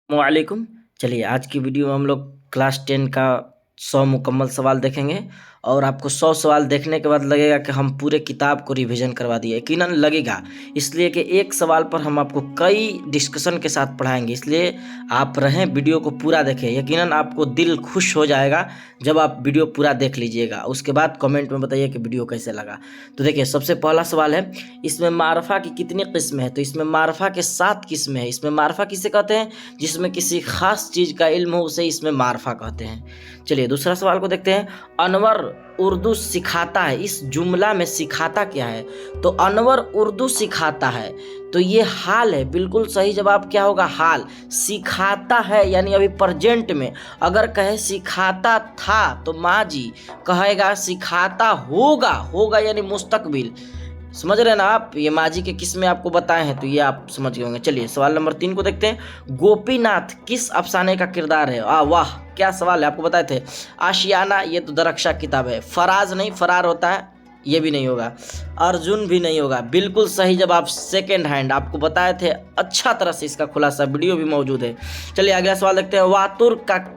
वालेकुम। चलिए आज की वीडियो में हम लोग क्लास 10 का 100 मुकम्मल सवाल देखेंगे और आपको 100 सवाल देखने के बाद लगेगा कि हम पूरे किताब को रिवीजन करवा दिए। यकीनन लगेगा, इसलिए कि एक सवाल पर हम आपको कई डिस्कशन के साथ पढ़ाएंगे, इसलिए आप रहें, वीडियो को पूरा देखें। यकीनन आपको दिल खुश हो जाएगा जब आप वीडियो पूरा देख लीजिएगा। उसके बाद कमेंट में बताइए कि वीडियो कैसे लगा। तो देखिए, सबसे पहला सवाल है, इसमें मारफा की कितनी किस्में हैं? तो इसमें मारफा के 7 किस्में हैं। इसमें मारफा किसे कहते हैं? जिसमें किसी खास चीज़ का इल्म हो उसे इसमें मारफा कहते हैं। चलिए दूसरा सवाल को देखते हैं। अनवर उर्दू सिखाता है, इस जुमला में सिखाता क्या है? तो अनवर उर्दू सिखाता है, तो ये हाल है। बिल्कुल सही जवाब क्या होगा? हाल। सिखाता है यानी अभी प्रेजेंट में। अगर कहे सिखाता था तो माँ जी कहेगा सिखाता होगा, होगा यानी मुस्तकबिल। समझ रहे हैं ना आप? ये माजी के किस में आपको बताए हैं, तो ये आप समझ गए होंगे। चलिए सवाल नंबर 3 को देखते हैं। गोपीनाथ किस अफसाने का किरदार है? वाह, क्या सवाल है, आपको बताए थे। आशियाना, ये तो दरख्शा किताब है। फराज नहीं, फरार होता है, ये भी नहीं होगा। अर्जुन भी नहीं होगा। बिल्कुल सही जवाब सेकेंड हैंड, आपको बताए थे अच्छा तरह से, इसका खुलासा वीडियो भी मौजूद है। चलिए अगला सवाल देखते हैं।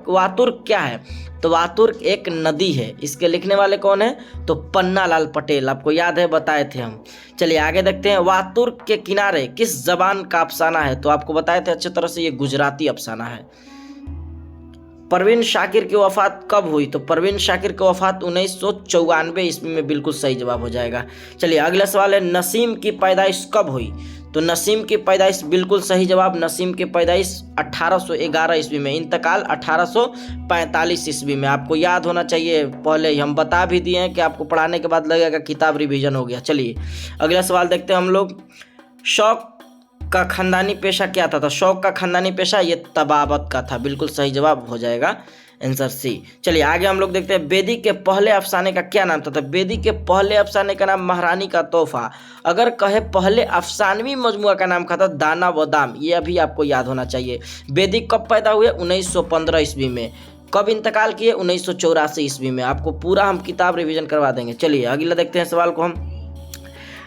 वातुर क्या है? तो वातुर एक नदी है। इसके लिखने वाले कौन है? तो पन्ना लाल पटेल, आपको याद है, बताए थे हम। चलिए आगे देखते हैं। वातुर के किनारे किस जबान का अफसाना है? तो आपको बताए थे अच्छी तरह से, ये गुजराती अफसाना है। परवीन शाकिर की वफ़ात कब हुई? तो परवीन शाकिर की वफ़ात 1994 ईस्वी में, बिल्कुल सही जवाब हो जाएगा। चलिए अगला सवाल है। नसीम की पैदाइश कब हुई? तो नसीम की पैदाइश, बिल्कुल सही जवाब, नसीम की पैदाइश 1811 ईस्वी में, इंतकाल 1845 ईस्वी में। आपको याद होना चाहिए, पहले हम बता भी दिए हैं कि आपको पढ़ाने के बाद लगेगा किताब रिवीजन हो गया। चलिए अगला सवाल देखते हैं हम लोग। शौक का खानदानी पेशा क्या था? तो शौक का खानदानी पेशा ये तबाबत का था, बिल्कुल सही जवाब हो जाएगा, आंसर सी। चलिए आगे हम लोग देखते हैं। बेदी के पहले अफसाने का क्या नाम था? तो बेदी के पहले अफसाने का नाम महारानी का तोहफा। अगर कहे पहले अफसानवी मजमुआ का नाम क्या था? दाना व दाम, ये अभी आपको याद होना चाहिए। बेदी कब पैदा हुए? 1915 ईस्वी में। कब इंतकाल किए? 1984 ईस्वी में। आपको पूरा हम किताब रिवीजन करवा देंगे। चलिए अगला देखते हैं सवाल को हम।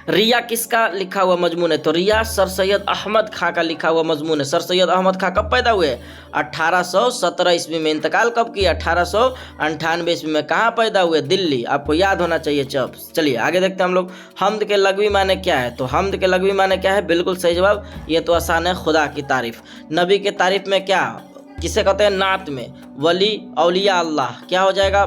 रिया किसका लिखा हुआ मजमून है? तो रिया सर सैयद अहमद खां का लिखा हुआ मजमून है। सर सैयद अहमद खां कब पैदा हुए? 1817 ईस्वी में। इंतकाल कब किया? 1898 ईस्वी में। कहाँ पैदा हुए? दिल्ली, आपको याद होना चाहिए। चलिए आगे देखते हैं हम लोग। हमद के लघवी माने क्या है? तो हमद के लघवी माने क्या है? बिल्कुल सही जवाब, ये तो आसान है, खुदा की तारीफ। नबी के तारीफ में क्या किसे कहते हैं? नात में वली औलिया अल्लाह, क्या हो जाएगा?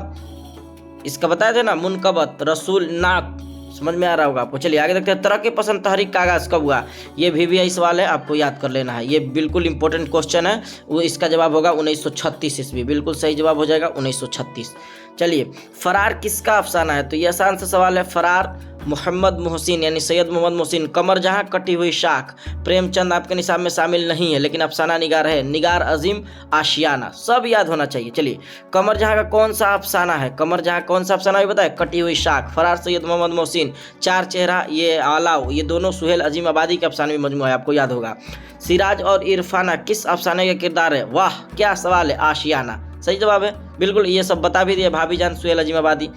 इसका बताए थे ना, मुनकबत रसूल नात। समझ में आ रहा होगा आपको। चलिए आगे देखते हैं। तरक्की पसंद तहरीक का आगाज कब हुआ? ये भी सवाल है, आपको याद कर लेना है, ये बिल्कुल इंपॉर्टेंट क्वेश्चन है। वो इसका जवाब होगा 1936 ईस्वी, बिल्कुल सही जवाब हो जाएगा 1936। चलिए फरार किसका अफसाना है? तो ये आसान सा सवाल है। फरार मोहम्मद मोहसिन यानी सैयद मोहम्मद मोहसिन। कमर जहां कटी हुई शाख, प्रेमचंद आपके निसाब में शामिल नहीं है, लेकिन अफसाना निगार है। निगार अजीम, आशियाना, सब याद होना चाहिए। चलिए कमर जहां का कौन सा अफसाना है? कमर जहां कौन सा अफसाना है बताए? कटी हुई शाख। फरार सैयद मोहम्मद मोहसिन। चार चेहरा ये आलाव, ये दोनों सुहेल अजीम आबादी के अफसानवी मजमूआ है, आपको याद होगा। सिराज और इरफाना किस अफसाने का किरदार है? वाह क्या सवाल है, आशियाना सही जवाब है, बिल्कुल, ये सब बता भी दिए, भाभी जान सुहेल अजीम आबादी।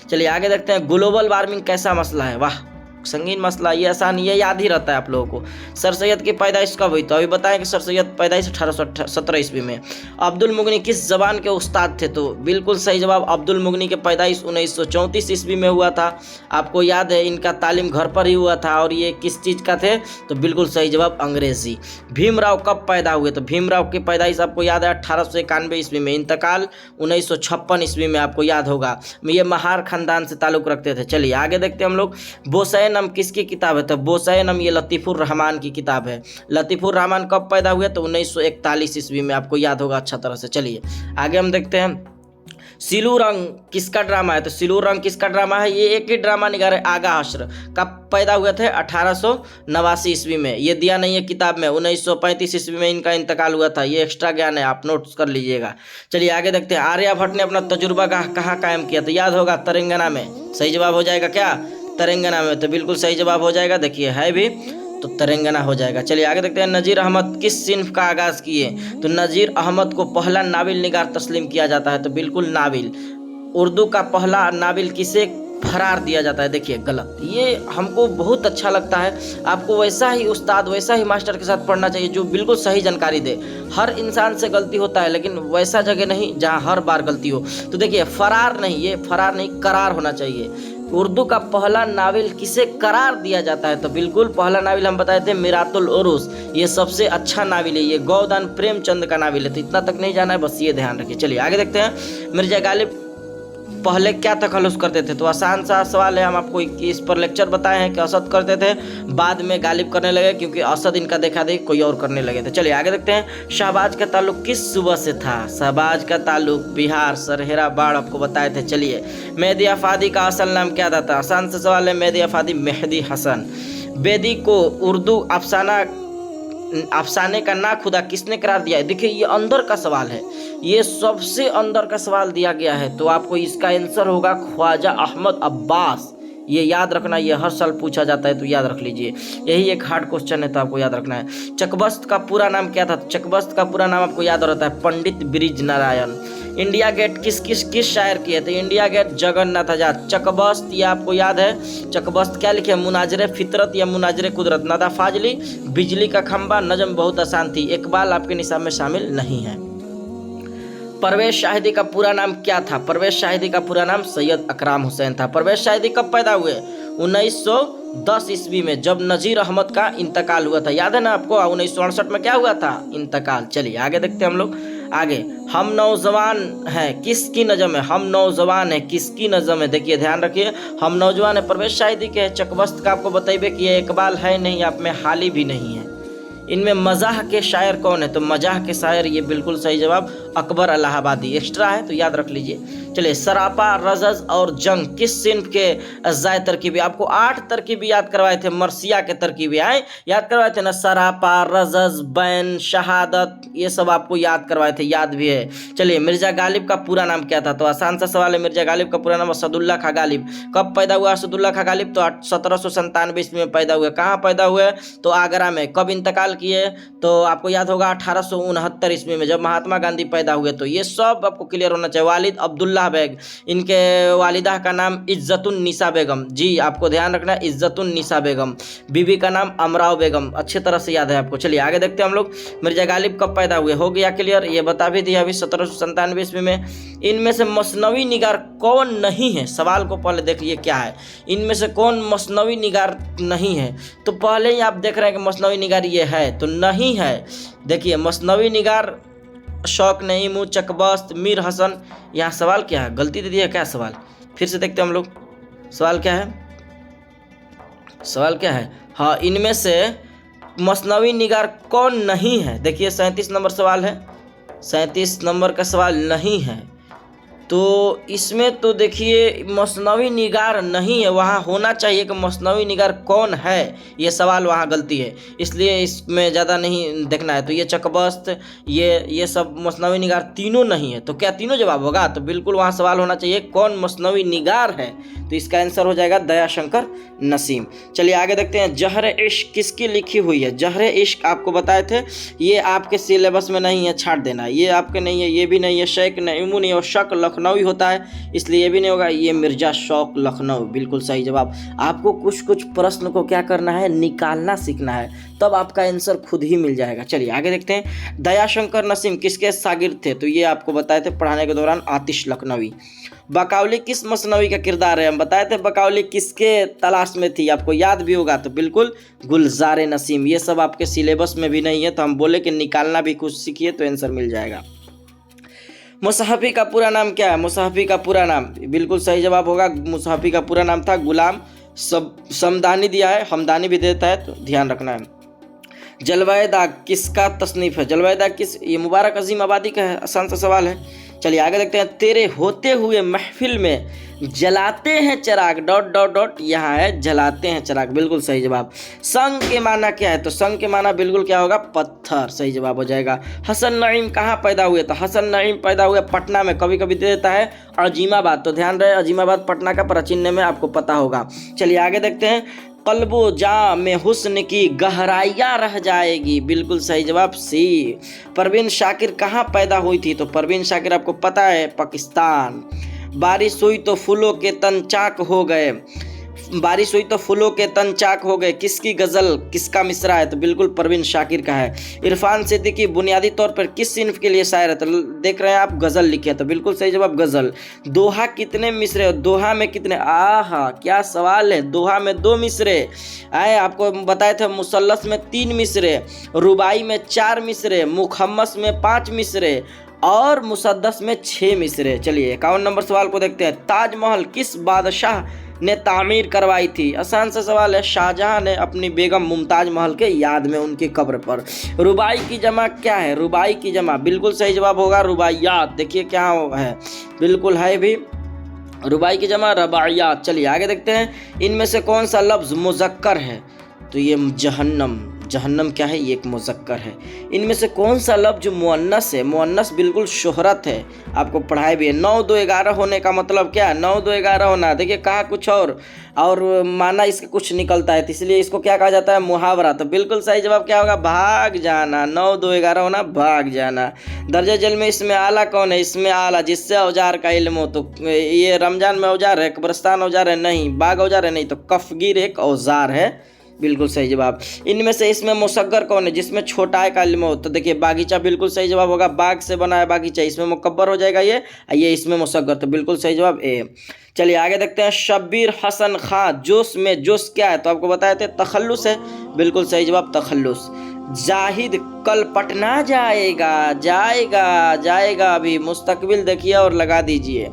चलिए आगे देखते हैं। ग्लोबल वार्मिंग कैसा मसला है? वाह संगीन मसला, ये आसान, ये याद ही रहता है आप लोगों को। सर सैयद की पैदाइश कब हुई? तो अभी बताएं कि सर सैयद पैदाइश 1817 ईस्वी में। अब्दुल मुगनी किस जबान के उस्ताद थे? तो बिल्कुल सही जवाब, अब्दुल मुगनी की पैदाइश 1934 ईस्वी में हुआ था। आपको याद है, इनका तालीम घर पर ही हुआ था। और ये किस चीज़ का थे? तो बिल्कुल सही जवाब, अंग्रेजी। भीमराव कब पैदा हुए? तो भीमराव की पैदाइश आपको याद है 1891 ईस्वी में। इंतकाल 1956 ईस्वी में, आपको याद होगा। ये महार खानदान से ताल्लुक़ रखते थे। चलिए आगे देखते हैं हम लोग। बोसैन किसकी किताब है? तो बोसैन ये लतीफुर रहमान की किताब है। लतीफुर रहमान कब पैदा हुए? तो 1941 ईस्वी में, आपको याद होगा अच्छा तरह से। चलिए आगे हम देखते हैं। सिलू रंग किसका ड्रामा है? तो सिलू रंग किसका ड्रामा है? ये एक ही ड्रामा निगार है, आगा हश्र। कब पैदा हुए थे? 1889 ईस्वी में। ये दिया नहीं है किताब में, 1935 ईस्वी में इनका इंतकाल हुआ था। ये एक्स्ट्रा ज्ञान है, आप नोट्स कर लीजिएगा। चलिए आगे देखते हैं। आर्यभट्ट ने अपना तजुर्बा कहाँ कायम किया? तो याद होगा तेलंगाना में, सही जवाब हो जाएगा क्या? तेलंगाना में, तो बिल्कुल सही जवाब हो जाएगा। देखिए है भी, तो तेलंगाना हो जाएगा। चलिए आगे देखते हैं। नज़ीर अहमद किस सिन्फ का आगाज़ किए? तो नज़ीर अहमद को पहला नाविल निगार तस्लीम किया जाता है। तो बिल्कुल नाविल। उर्दू का पहला नाविल किसे फरार दिया जाता है। देखिए गलत, ये हमको बहुत अच्छा लगता है। आपको वैसा ही उस्ताद, वैसा ही मास्टर के साथ पढ़ना चाहिए जो बिल्कुल सही जानकारी दे। हर इंसान से गलती होता है, लेकिन वैसा जगह नहीं जहाँ हर बार गलती हो। तो देखिए फरार नहीं, ये फरार नहीं करार होना चाहिए। उर्दू का पहला नावल किसे करार दिया जाता है? तो बिल्कुल पहला नावल हम बताए थे मिरातुल उरूस, ये सबसे अच्छा नावल है, ये गोदान प्रेमचंद का नावल है। तो इतना तक नहीं जाना है, बस ये ध्यान रखिए। चलिए आगे देखते हैं। मिर्जा गालिब पहले क्या तखल्लुस करते थे? तो आसान सा सवाल है, हम आपको इस पर लेक्चर बताए हैं कि असद करते थे, बाद में गालिब करने लगे क्योंकि असद इनका देखा देखी कोई और करने लगे थे। चलिए आगे देखते हैं। शहबाज का ताल्लुक किस सूबा से था? शहबाज का ताल्लुक बिहार, सरहेरा बाढ़ आपको बताए थे। चलिए मेहदी अफादी का असल नाम क्या था? आसान सा सवाल है, मेहदी अफादी मेहदी हसन। बेदी को उर्दू अफसाने का ना खुदा किसने करार दिया है? देखिए ये अंदर का सवाल है, ये सबसे अंदर का सवाल दिया गया है। तो आपको इसका आंसर होगा ख्वाजा अहमद अब्बास। ये याद रखना, ये हर साल पूछा जाता है, तो याद रख लीजिए। यही एक हार्ड क्वेश्चन है, तो आपको याद रखना है। चकबस्त का पूरा नाम क्या था? चकबस्त का पूरा नाम आपको याद रहता है, पंडित ब्रिज नारायण। इंडिया गेट किस शायर की है? तो इंडिया गेट जगन्नाथ आजाद। चकबस्त ये आपको याद है, चकबस्त क्या लिखे? मुनाजरे फितरत या मुनाजरे कुदरत। नादा फाजली बिजली का खंबा, नजम बहुत आसान थी। इकबाल आपके निसाब में शामिल नहीं है। परवेज शाहिदी का पूरा नाम क्या था? परवेज शाहिदी का पूरा नाम सैयद अकराम हुसैन था। परवेज शाहिदी कब पैदा हुए? 1910 ईस्वी में, जब नजीर अहमद का इंतकाल हुआ था। याद है ना आपको? 1968 में क्या हुआ था? इंतकाल। चलिए आगे देखते हैं हम लोग। आगे, हम नौजवान हैं किसकी नज़म है? हम नौजवान है किसकी नज़म है? देखिए ध्यान रखिए, हम नौजवान है परवेज शाहिदी के है। चकबस्त का आपको बताइए कि ये इकबाल है नहीं, आप में हाली भी नहीं है। इनमें मजाह के शायर कौन है? तो मजाह के शायर, ये बिल्कुल सही जवाब अकबर इलाहाबादी। एक्स्ट्रा है तो याद रख लीजिए। चलिए, सरापा, रजज और जंग किस सिंफ के अज्जाए तरकीबी? आपको 8 तरकीबी याद करवाए थे, मरसिया के तरकीबी आए याद करवाए थे ना। सरापा, रजज, बैन, शहादत, ये सब आपको याद करवाए थे, याद भी है। चलिए, मिर्जा गालिब का पूरा नाम क्या था? तो आसान सा सवाल है, मिर्जा गालिब का पूरा नाम असदुल्ला खां गालिब। कब पैदा हुआ असदुल्ला खां गालिब? तो 1797 ईस्वी में पैदा हुए। कहाँ पैदा हुए? तो आगरा में। कब इंतकाल किए? तो आपको याद होगा 1869 ईस्वी में, जब महात्मा गांधी पैदा हुए। तो ये सब आपको क्लियर होना चाहिए। वालिद अब्दुल्ला बेग, इनके वालिदा का नाम इज्जतुन निसा बेगम। जी आपको ध्यान रखना है, इज्जतुन निसा बेगम। बीबी का नाम अमराव बेगम। अच्छी तरह से याद है आपको। चलिए आगे देखते हैं हम लोग। मिर्जा गालिब कब पैदा हुए? हो गया क्लियर, ये बता भी दिया अभी 1797 ईस्वी में। इनमें से मसनवी निगार कौन नहीं है? सवाल को पहले देख लिए क्या है। इनमें से कौन मसनवी निगार नहीं है? तो पहले ही आप देख रहे हैं कि मसनवी निगार ये है, तो नहीं है। देखिए मसनवी निगार शौक नईम, चकबस्त, मीर हसन। यहाँ सवाल क्या है? गलती दे दिया क्या सवाल? फिर से देखते हैं हम लोग, सवाल क्या है? सवाल क्या है? हाँ, इनमें से मसनवी निगार कौन नहीं है? देखिए 37 नंबर सवाल है, 37 नंबर का सवाल नहीं है। तो इसमें तो देखिए मसनवी निगार नहीं है, वहाँ होना चाहिए कि मसनवी निगार कौन है, ये सवाल वहाँ गलती है, इसलिए इसमें ज़्यादा नहीं देखना है। तो ये चकबस्त, ये सब मसनवी निगार तीनों नहीं है। तो क्या तीनों जवाब होगा? तो बिल्कुल वहाँ सवाल होना चाहिए कौन मसनवी निगार है। तो इसका आंसर हो जाएगा दयाशंकर नसीम। चलिए आगे देखते हैं। जहर इश्क किसकी लिखी हुई है? जहर इश्क आपको बताए थे, ये आपके सिलेबस में नहीं है, छाट देना। ये आपके नहीं है, ये भी नहीं है। शेख नईमू नहीं, और शक लखनवी होता है, इसलिए ये भी नहीं होगा। ये मिर्जा शौक लखनऊ, बिल्कुल सही जवाब। आपको कुछ कुछ प्रश्न को क्या करना है? निकालना सीखना है, तब आपका आंसर खुद ही मिल जाएगा। चलिए आगे देखते हैं। दयाशंकर नसीम किसके शागिर्द थे? तो ये आपको बताए थे पढ़ाने के दौरान आतिश लखनवी। बकावली किस मसनवी का किरदार है? हम बताए थे बकावली किसके तलाश में थी, आपको याद भी होगा। तो बिल्कुल गुलजार नसीम। ये सब आपके सिलेबस में भी नहीं है, तो हम बोले कि निकालना भी कुछ सीखिए तो आंसर मिल जाएगा। मुसहफी का पूरा नाम क्या है? मुसहफी का पूरा नाम, बिल्कुल सही जवाब होगा। मुसहफी का पूरा नाम था गुलाम समदानी दिया है, हमदानी भी देता है, तो ध्यान रखना है। जलवाए दाग किसका तसनीफ है? जलवाए दाग किस? ये मुबारक अजीम आबादी का है। आसान सा सवाल है। चलिए आगे देखते हैं। तेरे होते हुए महफिल में जलाते हैं चिराग डॉट डॉट डॉट, यहाँ है जलाते हैं चिराग, बिल्कुल सही जवाब। संग के माना क्या है? तो संग के माना बिल्कुल क्या होगा? पत्थर, सही जवाब हो जाएगा। हसन नईम कहाँ पैदा हुए? तो हसन नईम पैदा हुए पटना में, कभी कभी दे देता है अजीमाबाद, तो ध्यान रहे अजीमाबाद पटना का प्राचीन में आपको पता होगा। चलिए आगे देखते हैं। कल्बो जा में हुस्न की गहराइयाँ रह जाएगी, बिल्कुल सही जवाब सी। परवीन शाकिर कहाँ पैदा हुई थी? तो परवीन शाकिर आपको पता है पाकिस्तान। बारिश हुई तो फूलों के तन चाक हो गए, बारिश हुई तो फूलों के तन चाक हो गए, किसकी गज़ल किसका मिसरा है? तो बिल्कुल परवीन शाकिर का है। इरफान सिद्दीकी बुनियादी तौर पर किस सिन्फ के लिए शायर है? तो देख रहे हैं आप, गज़ल लिखे, तो बिल्कुल सही जवाब गज़ल। दोहा कितने मिसरे हो? दोहा में कितने? आहा क्या सवाल है। दोहा में 2 मिसरे आए, आपको बताए थे। मुसल्लस में 3 मिसरे, रुबाई में 4 मिसरे, मुखम्मस में 5 मिसरे और मुसद्दस में 6 मिसरे। चलिए 51 नंबर सवाल को देखते हैं। ताजमहल किस बादशाह ने तामीर करवाई थी? आसान सा सवाल है। शाहजहां ने अपनी बेगम मुमताज महल के याद में उनकी कब्र पर। रुबाई की जमा क्या है? रुबाई की जमा बिल्कुल सही जवाब होगा रुबाइयात। देखिए क्या है, बिल्कुल है भी, रुबाई की जमा रबाइयात। चलिए आगे देखते हैं। इनमें से कौन सा लफ्ज़ मुज़क्कर है? तो ये जहन्नम, जहन्नम क्या है? ये एक मुज़क्कर है। इनमें से कौन सा लफ्ज़ मुअन्नस है? मुअन्नस बिल्कुल शोहरत है, आपको पढ़ाई भी है। 9 2 11 होने का मतलब क्या है? 9 2 11 होना। देखिए कहा कुछ और माना इसका कुछ निकलता है, तो इसलिए इसको क्या कहा जाता है? मुहावरा। तो बिल्कुल सही जवाब क्या होगा? भाग जाना। 9 2 11 होना, भाग जाना। दर्जे जल में इसमें आला कौन है? इसमें आला जिससे औजार का इल्म हो। तो ये रमजान में औजार है, कब्रिस्तान औजार है नहीं, बाग औजार है नहीं, तो कफगीर एक औजार है, बिल्कुल सही जवाब। इनमें से इसमें मुसग्गर कौन है? जिसमें छोटा का इल्म हो। तो देखिए बागीचा बिल्कुल सही जवाब होगा, बाग से बना है बागीचा, इसमें मुकब्बर हो जाएगा ये इसमें मुसग्गर, तो बिल्कुल सही जवाब ए। चलिए आगे देखते हैं। शब्बीर हसन खां जोश में, जोश क्या है? तो आपको बताए थे तखल्लुस है, बिल्कुल सही जवाब तखल्लुस। जाहिद कल पटना जाएगा, जाएगा जाएगा अभी, मुस्तकबिल देखिए और लगा दीजिए।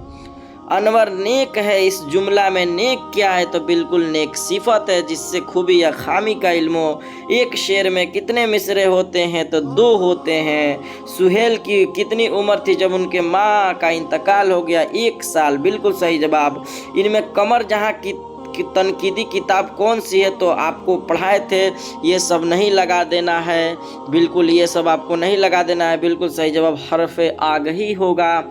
अनवर नेक है, इस जुमला में नेक क्या है? तो बिल्कुल नेक सिफत है जिससे खूबी या खामी का इल्म हो। एक शेर में कितने मिसरे होते हैं? तो 2 होते हैं। सुहेल की कितनी उम्र थी जब उनके माँ का इंतकाल हो गया? 1 साल, बिल्कुल सही जवाब। इनमें कमर जहाँ की तनकीदी किताब कौन सी है? तो आपको पढ़ाए थे, ये सब नहीं लगा देना है, बिल्कुल ये सब आपको नहीं लगा देना है, बिल्कुल सही जवाब हरफ आगही होगा।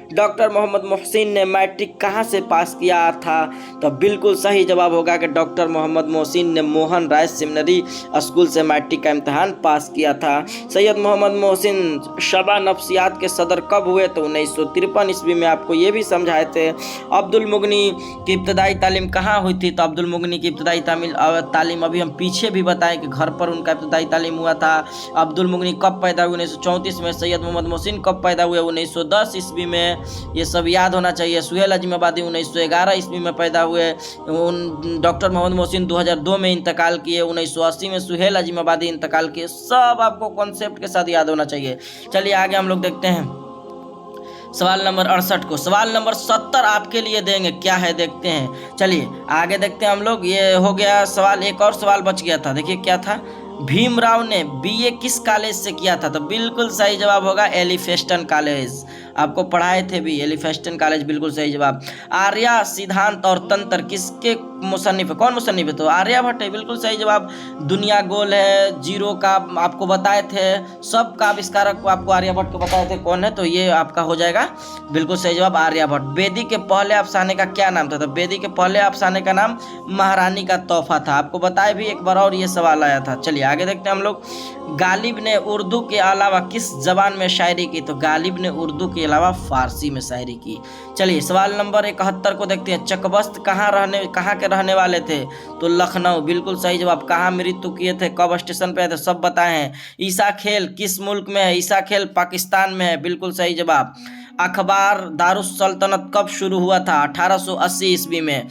डॉक्टर मोहम्मद मोहसिन ने मैट्रिक कहाँ से पास किया था? तो बिल्कुल सही जवाब होगा कि डॉक्टर मोहम्मद मोहसिन ने मोहन राय सेमिनरी स्कूल से मैट्रिक का इम्तहान पास किया था। सैयद मोहम्मद मोहसिन शबा नफ्सियात के सदर कब हुए? तो 1953 ईस्वी में, आपको ये भी समझाए थे। अब्दुल मुगनी की इब्तदाई तालीम कहाँ हुई थी? तो अब्दुल मुगनी की इब्तदाई तालीम अभी हम पीछे भी बताएं कि घर पर उनका इब्तदाई तालीम हुआ था। अब्दुल मुगनी कब पैदा हुए? 1934 में। सैयद मोहम्मद मोहसिन कब पैदा हुए? 1910 ईस्वी में, ये सब याद होना चाहिए। सुहेल अजीमाबादी 1911 ईस्वी में पैदा हुए। डॉक्टर मोहम्मद मोहसिन 2002 में इंतकाल किए। 1980 में सुहेल अजीमाबादी इंतकाल किए। सब आपको कॉन्सेप्ट के साथ याद होना चाहिए। चलिए आगे हम लोग देखते हैं सवाल नंबर 68 को। सवाल नंबर 70 आपके लिए देंगे, क्या है देखते हैं। चलिए आगे देखते हैं हम लोग। ये हो गया सवाल, एक और सवाल बच गया था, देखिए क्या था। भीमराव ने बीए किस कॉलेज से किया था? तो बिल्कुल सही जवाब होगा एलिफेस्टन कॉलेज, आपको पढ़ाए थे भी, एलिफेस्टन कॉलेज, बिल्कुल सही जवाब। आर्या सिद्धांत और तंत्र किसके मुसन्निफ है? कौन मुसन्निफ है? तो आर्यभट्ट है, बिल्कुल सही जवाब। दुनिया गोल है, जीरो का आपको बताए थे, सब का आविष्कारक को आपको आर्यभट्ट को बताए थे कौन है, तो ये आपका हो जाएगा बिल्कुल सही जवाब आर्यभट्ट। बेदी के पहले अफसाने का क्या नाम था? तो बेदी के पहले अफसाने का नाम महारानी का तोहफा था, आपको बताए भी एक बार और ये सवाल आया था। चलिए आगे देखते हैं हम लोग। गालिब ने उर्दू के अलावा किस जबान में शायरी की? तो गालिब ने उर्दू के अलावा फारसी में शायरी की। चलिए सवाल नंबर 71 को देखते हैं। चकबस्त कहाँ के रहने वाले थे? तो लखनऊ, बिल्कुल सही जवाब। कहाँ मृत्यु किए थे? कब स्टेशन पे आए थे? सब बताए हैं। ईसा खेल किस मुल्क में है? ईसा खेल पाकिस्तान में है, बिल्कुल सही जवाब। अखबार दारुस सल्तनत कब शुरू हुआ था? 1880 ईस्वी में।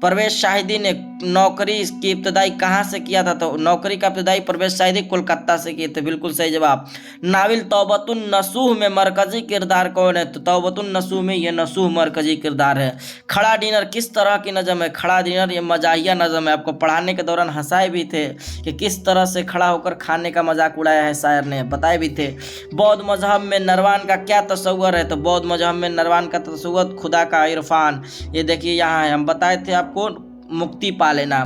परवेज शाहिदी ने नौकरी की इब्तदाई कहाँ से किया था? तो नौकरी का इब्तदाई परवेज शाहिदी कोलकाता से किए थे, बिल्कुल सही जवाब। नाविल तौबतुन नसूह में मरकजी किरदार कौन है? तो तौबतुन नसूह में ये नसूह मरकजी किरदार है। खड़ा डिनर किस तरह की नज़म है? खड़ा डिनर ये मजाहिया नज़म है, आपको पढ़ाने के दौरान हंसाए भी थे कि किस तरह से खड़ा होकर खाने का मजाक उड़ाया है शायर ने, बताए भी थे। बौद्ध मजहब में नरवान का क्या तस्वर है? तो बौद्ध मजहब में नरवान का तस्वर खुदा का इरफान, ये देखिए यहाँ है, हम बताए थे आपको मुक्ति पा लेना।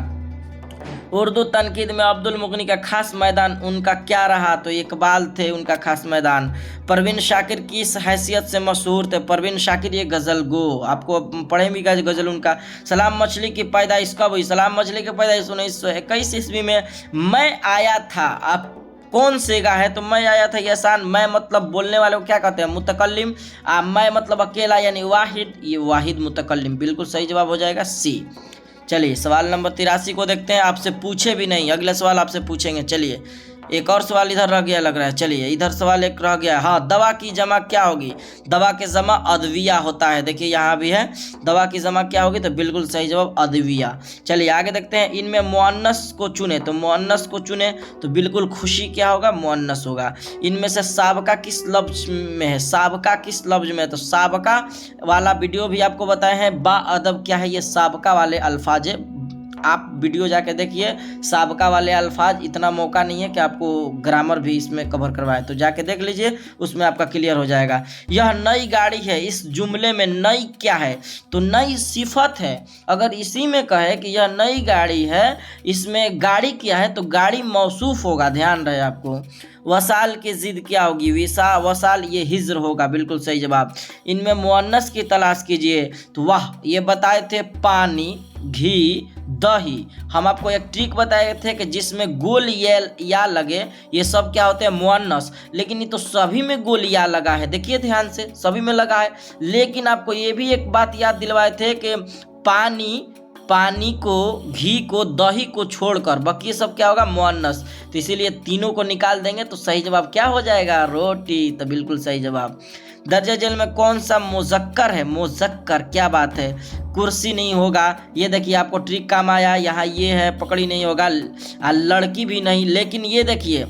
उर्दू तनकीद में अब्दुल मुगनी का खास मैदान उनका क्या रहा? तो इकबाल थे उनका खास मैदान। परवीन शाकिर किस हैसियत से मशहूर थे? परवीन शाकिर ये गज़ल गो, आपको पढ़े भी गज़ल उनका। सलाम मछली की पैदाइश कब हुई? सलाम मछली की पैदाइश 1921 ईस्वी में। मैं आया था, आप कौन सेगा है, तो मैं आया था ये आसान। मैं मतलब बोलने वाले को क्या कहते हैं, मुतकल्लिम। मैं मतलब अकेला यानी वाहिद, ये वाहिद मुतकल्लिम। बिल्कुल सही जवाब हो जाएगा सी। चलिए सवाल नंबर 83 को देखते हैं। आपसे पूछे भी नहीं, अगला सवाल आपसे पूछेंगे। चलिए एक और सवाल इधर रह गया लग रहा है। चलिए इधर सवाल एक रह गया। हाँ, दवा की जमा क्या होगी? दवा के जमा अद्विया होता है। देखिए यहाँ भी है, दवा की जमा क्या होगी, तो बिल्कुल सही जवाब अद्विया। चलिए आगे देखते हैं। इनमें मुअन्नस को चुने, तो मुअन्नस को चुने तो बिल्कुल खुशी क्या होगा, मुअन्नस होगा। इनमें से साबका किस लफ्ज में है, साबका किस लफ्ज में है, तो साबका वाला वीडियो भी आपको बताए हैं। बा अदब क्या है, ये साबका वाले अल्फाज है। आप वीडियो जाके देखिए, साबका वाले अल्फाज, इतना मौका नहीं है कि आपको ग्रामर भी इसमें कवर करवाए, तो जाके देख लीजिए, उसमें आपका क्लियर हो जाएगा। यह नई गाड़ी है, इस जुमले में नई क्या है, तो नई सिफत है। अगर इसी में कहे कि यह नई गाड़ी है, इसमें गाड़ी क्या है, तो गाड़ी मौसूफ होगा, ध्यान रहे आपको। वसाल की जिद क्या होगी, विसा वसाल, ये हिज्र होगा। बिल्कुल सही जवाब। इनमें मुअन्नस की तलाश कीजिए, तो वाह, ये बताए थे पानी, घी, दही। हम आपको एक ट्रिक बताए थे कि जिसमें गोल या लगे, ये सब क्या होते हैं, मुअन्नस। लेकिन ये तो सभी में गोल या लगा है, देखिए ध्यान से, सभी में लगा है। लेकिन आपको ये भी एक बात याद दिलवाए थे कि पानी को, घी को, दही को छोड़कर बाकी सब क्या होगा, मुअन्नस। तो इसीलिए तीनों को निकाल देंगे तो सही जवाब क्या हो जाएगा, रोटी। तो बिल्कुल सही जवाब। दर्ज झेल में कौन सा मुज़क्कर है, मुज़क्कर, क्या बात है, कुर्सी नहीं होगा। ये देखिए आपको ट्रिक काम आया, यहाँ ये है, पकड़ी नहीं होगा, लड़की भी नहीं। लेकिन ये देखिए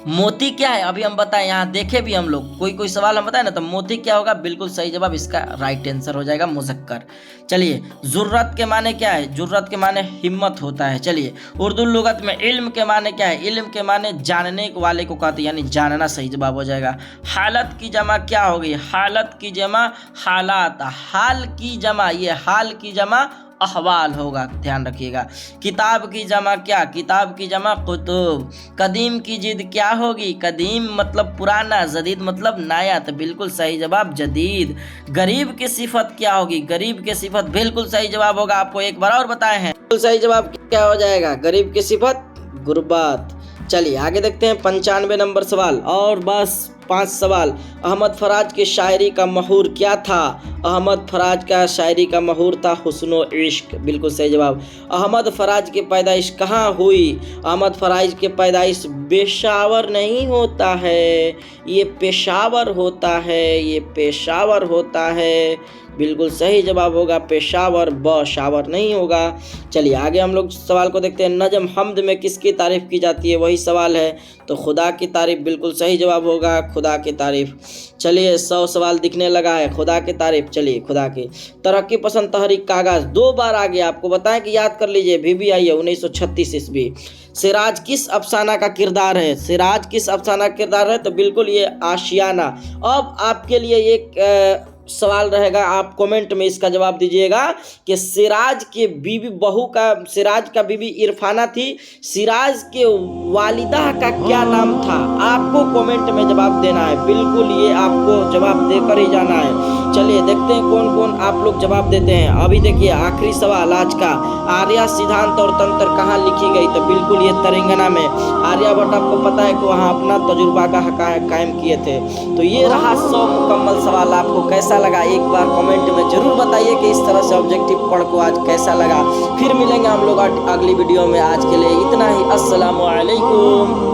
मोती क्या है, अभी हम बताएं, यहाँ देखे भी हम लोग, कोई सवाल हम बताएं ना, तो मोती क्या होगा, बिल्कुल सही जवाब, इसका राइट आंसर हो जाएगा मुज़क्कर। चलिए जुर्रत के माने क्या है, जुर्रत के माने हिम्मत होता है। चलिए उर्दू लुगत में इल्म के माने क्या है, इल्म के माने जानने वाले को कहते हैं, यानी जानना, सही जवाब हो जाएगा। हालत की जमा क्या होगी, हालत की जमा हालात, हाल की जमा, ये हाल की जमा अहवाल होगा, ध्यान रखिएगा। किताब की जमा क्या, किताब की जमा कुतुब। कदीम की जिद क्या होगी, कदीम मतलब पुराना, जदीद मतलब नया, तो बिल्कुल सही जवाब जदीद। गरीब की सिफत क्या होगी, गरीब की सिफत, बिल्कुल सही जवाब होगा। आपको एक बार और बताए हैं, बिल्कुल सही जवाब क्या हो जाएगा, गरीब की सिफत गुर्बत। चलिए आगे देखते हैं 95 नंबर सवाल, और बस 5 सवाल। अहमद फराज की शायरी का महूर क्या था, अहमद फराज का शायरी का महूर था हुस्नो इश्क, बिल्कुल सही जवाब। अहमद फराज की पैदाइश कहाँ हुई, अहमद फराज की पैदाइश पेशावर नहीं होता है, ये पेशावर होता है, ये पेशावर होता है, बिल्कुल सही जवाब होगा पेशावर, ब शावर नहीं होगा। चलिए आगे हम लोग सवाल को देखते हैं। नजम हमद में किसकी तारीफ की जाती है, वही सवाल है, तो खुदा की तारीफ, बिल्कुल सही जवाब होगा खुदा की तारीफ। चलिए 100 सवाल दिखने लगा है, खुदा की तारीफ। चलिए खुदा की तरक्की पसंद तहरीक का आगाज 2 बार आ गया, आपको बताएं कि याद कर लीजिए, भी आई है 1936 ईस्वी। सिराज किस अफसाना का किरदार है, सिराज किस अफसाना का किरदार है, तो बिल्कुल ये आशियाना। अब आपके लिए एक सवाल रहेगा, आप कमेंट में इसका जवाब दीजिएगा कि सिराज के बीवी बहू का, सिराज का बीवी इरफाना थी, सिराज के वालिदा का क्या नाम था, आपको कमेंट में जवाब देना है, बिल्कुल ये आपको जवाब देकर ही जाना है। चलिए देखते हैं कौन कौन आप लोग जवाब देते हैं। अभी देखिए आखिरी सवाल आज का, आर्या सिद्धांत और तंत्र कहाँ लिखी गई, तो बिल्कुल ये तेलंगाना में। आर्यभट्ट आपको पता है कि वहाँ अपना तजुर्बा का कायम किए थे। तो ये रहा 100 मुकम्मल सवाल। आपको कैसा लगा एक बार कमेंट में जरूर बताइए कि इस तरह से ऑब्जेक्टिव पढ़ को आज कैसा लगा। फिर मिलेंगे हम लोग अगली वीडियो में, आज के लिए इतना ही। अस्सलामु अलैकुम।